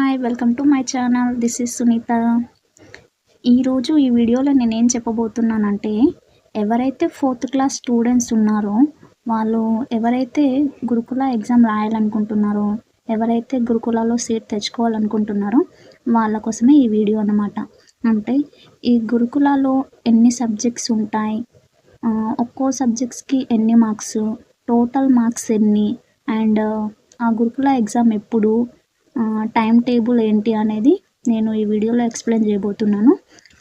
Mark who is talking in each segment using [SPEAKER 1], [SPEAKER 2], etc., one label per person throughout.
[SPEAKER 1] Hi welcome to my channel. This is Sunita. ఈరోజు ఈ వీడియోలో నేనేం చెప్పబోతున్నానంటే, ఎవరైతే 4th క్లాస్ స్టూడెంట్స్ ఉన్నారో వాళ్ళు ఎవరైతే గురుకుల ఎగ్జామ్ రాయాలనుకుంటున్నారో, ఎవరైతే గురుకులలో సీట్ తెచ్చుకోవాలనుకుంటున్నారో వాళ్ళ కోసమే ఈ వీడియో అన్నమాట. అంటే ఈ గురుకులలో ఎన్ని సబ్జెక్ట్స్ ఉంటాయి, ఒక్కో సబ్జెక్ట్స్కి ఎన్ని మార్క్స్, టోటల్ మార్క్స్ ఎన్ని, అండ్ ఆ గురుకుల ఎగ్జామ్ ఎప్పుడు, టైం టేబుల్ ఏంటి అనేది నేను ఈ వీడియోలో ఎక్స్ప్లెయిన్ చేయబోతున్నాను.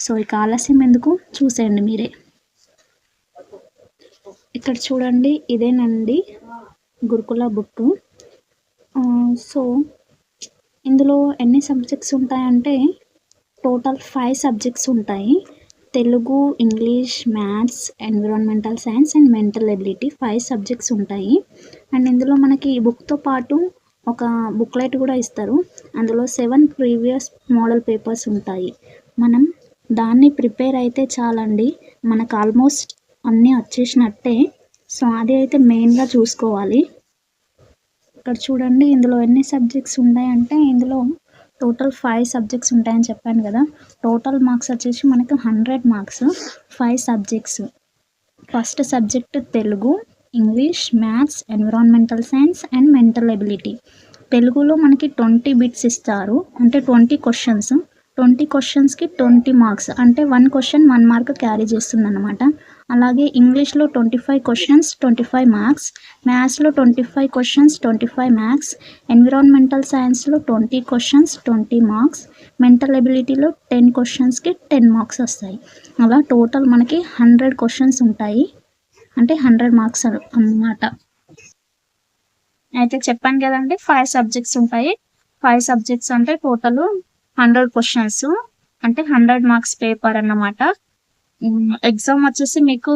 [SPEAKER 1] సో ఇక ఆలస్యం ఎందుకు, చూసేయండి మీరే. ఇక్కడ చూడండి, ఇదేనండి గురుకుల బుక్. సో ఇందులో ఎన్ని సబ్జెక్ట్స్ ఉంటాయంటే టోటల్ 5 సబ్జెక్ట్స్ ఉంటాయి. Telugu, English, maths, environmental science and mental ability 5 subjects ఉంటాయి. అండ్ ఇందులో మనకి ఈ బుక్తో పాటు ఒక బుక్లెట్ కూడా ఇస్తారు. అందులో 7 ప్రీవియస్ మోడల్ పేపర్స్ ఉంటాయి. మనం దాన్ని ప్రిపేర్ అయితే చాలండి, మనకు ఆల్మోస్ట్ అన్నీ వచ్చేసినట్టే. సో అది అయితే మెయిన్గా చూసుకోవాలి. ఇక్కడ చూడండి, ఇందులో ఎన్ని సబ్జెక్ట్స్ ఉంటాయంటే ఇందులో టోటల్ 5 సబ్జెక్ట్స్ ఉంటాయని చెప్పాను కదా. టోటల్ మార్క్స్ వచ్చేసి మనకు 100 marks, 5 subjects. First subject Telugu, English, maths, environmental science and mental ability. తెలుగులో మనకి 20 బిట్స్ ఇస్తారు, అంటే 20 క్వశ్చన్స్. 20 క్వశ్చన్స్కి 20 మార్క్స్, అంటే 1 క్వశ్చన్ 1 మార్క్ క్యారీ చేస్తుంది అనమాట. అలాగే ఇంగ్లీష్లో 25 క్వశ్చన్స్ 25 మార్క్స్, మ్యాథ్స్లో 25 క్వశ్చన్స్ 25 మార్క్స్, ఎన్విరాన్మెంటల్ సైన్స్లో 20 క్వశ్చన్స్ 20 మార్క్స్, మెంటల్ ఎబిలిటీలో 10 క్వశ్చన్స్కి 10 మార్క్స్ వస్తాయి. అలా టోటల్ మనకి 100 క్వశ్చన్స్ ఉంటాయి, అంటే 100 మార్క్స్ అన్నమాట. అయితే చెప్పాను కదండి, 5 సబ్జెక్ట్స్ ఉంటాయి. 5 సబ్జెక్ట్స్ అంటే టోటల్ 100 క్వశ్చన్స్, అంటే 100 మార్క్స్ పేపర్ అన్నమాట. ఎగ్జామ్ వచ్చేసి మీకు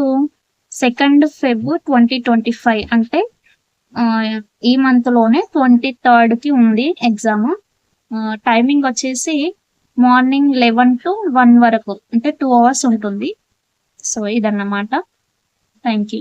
[SPEAKER 1] 2nd Feb 2025, అంటే ఈ మంత్లోనే 23rd ఉంది ఎగ్జామ్. టైమింగ్ వచ్చేసి మార్నింగ్ 11 to 1 వరకు, అంటే 2 hours ఉంటుంది. సో ఇదన్నమాట. Thank you.